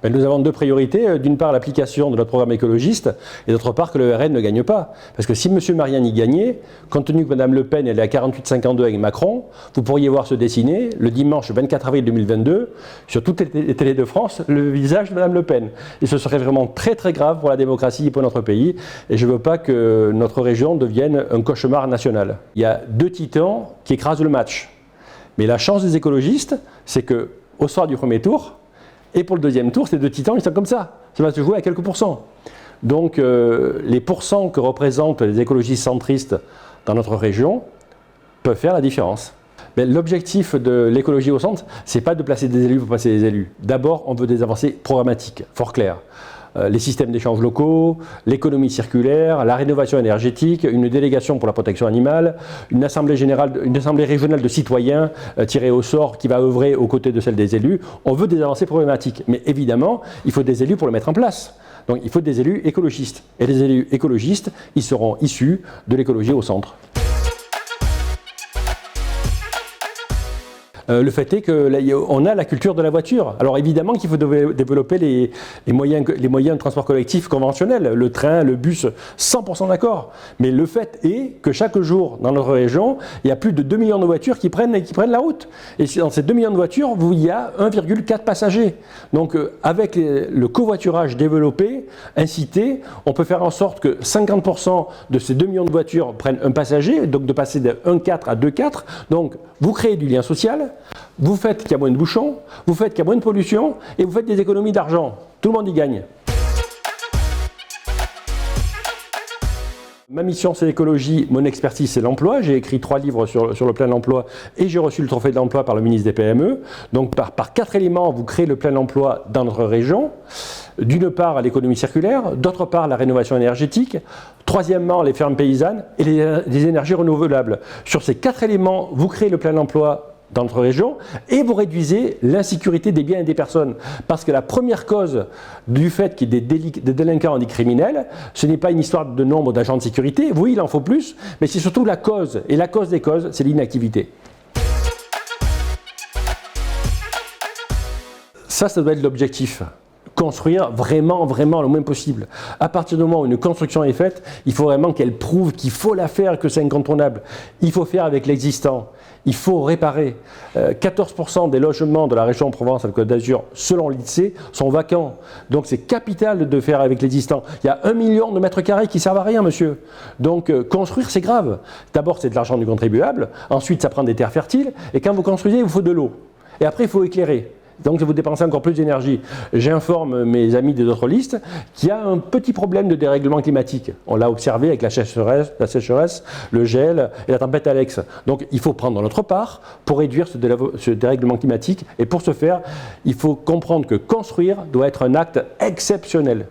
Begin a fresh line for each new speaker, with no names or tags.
Ben, nous avons deux priorités. D'une part, l'application de notre programme écologiste et d'autre part, que le RN ne gagne pas. Parce que si M. Mariani gagnait, compte tenu que Mme Le Pen elle est à 48,52 avec Macron, vous pourriez voir se dessiner le dimanche 24 avril 2022 sur toutes les télés de France le visage de Mme Le Pen. Et ce serait vraiment très très grave pour la démocratie et pour notre pays. Et je ne veux pas que notre région devienne un cauchemar national. Il y a deux titans qui écrasent le match. Mais la chance des écologistes, c'est qu'au soir du premier tour, et pour le deuxième tour, ces deux titans, ils sont comme ça. Ça va se jouer à quelques pourcents. Donc, les pourcents que représentent les écologistes centristes dans notre région peuvent faire la différence. Mais l'objectif de l'écologie au centre, c'est pas de placer des élus pour placer des élus. D'abord, on veut des avancées programmatiques, fort claires. Les systèmes d'échange locaux, l'économie circulaire, la rénovation énergétique, une délégation pour la protection animale, une assemblée régionale de citoyens tirés au sort qui va œuvrer aux côtés de celle des élus. On veut des avancées problématiques, mais évidemment, il faut des élus pour les mettre en place. Donc il faut des élus écologistes. Et les élus écologistes, ils seront issus de l'écologie au centre. Le fait est qu'on a la culture de la voiture. Alors évidemment qu'il faut développer les moyens de transport collectif conventionnels, le train, le bus, 100% d'accord. Mais le fait est que chaque jour, dans notre région, il y a plus de 2 millions de voitures qui prennent la route. Et dans ces 2 millions de voitures, il y a 1,4 passagers. Donc avec le covoiturage développé, incité, on peut faire en sorte que 50% de ces 2 millions de voitures prennent un passager, donc de passer de 1,4 à 2,4. Donc vous créez du lien social. Vous faites qu'il y a moins de bouchons, vous faites qu'il y a moins de pollution et vous faites des économies d'argent. Tout le monde y gagne. Ma mission, c'est l'écologie, mon expertise, c'est l'emploi. J'ai écrit 3 livres sur le plein emploi et j'ai reçu le trophée de l'emploi par le ministre des PME. Donc par 4 éléments, vous créez le plein emploi dans notre région. D'une part, l'économie circulaire, d'autre part, la rénovation énergétique, troisièmement, les fermes paysannes et les énergies renouvelables. Sur ces 4 éléments, vous créez le plein emploi dans notre région, et vous réduisez l'insécurité des biens et des personnes. Parce que la première cause du fait qu'il y ait des délinquants et des criminels, ce n'est pas une histoire de nombre d'agents de sécurité, oui, il en faut plus, mais c'est surtout la cause. Et la cause des causes, c'est l'inactivité. Ça doit être l'objectif. Construire vraiment le moins possible. À partir du moment où une construction est faite, il faut vraiment qu'elle prouve qu'il faut la faire, que c'est incontournable. Il faut faire avec l'existant. Il faut réparer. 14% des logements de la région Provence-Alpes-Côte d'Azur, selon l'INSEE, sont vacants. Donc c'est capital de faire avec l'existant. Il y a 1 million de mètres carrés qui ne servent à rien, monsieur. Donc construire, c'est grave. D'abord, c'est de l'argent du contribuable. Ensuite, ça prend des terres fertiles. Et quand vous construisez, il vous faut de l'eau. Et après, il faut éclairer. Donc vous dépensez encore plus d'énergie. J'informe mes amis des autres listes qu'il y a un petit problème de dérèglement climatique. On l'a observé avec la sécheresse, le gel et la tempête Alex. Donc il faut prendre notre part pour réduire ce dérèglement climatique. Et pour ce faire, il faut comprendre que construire doit être un acte exceptionnel.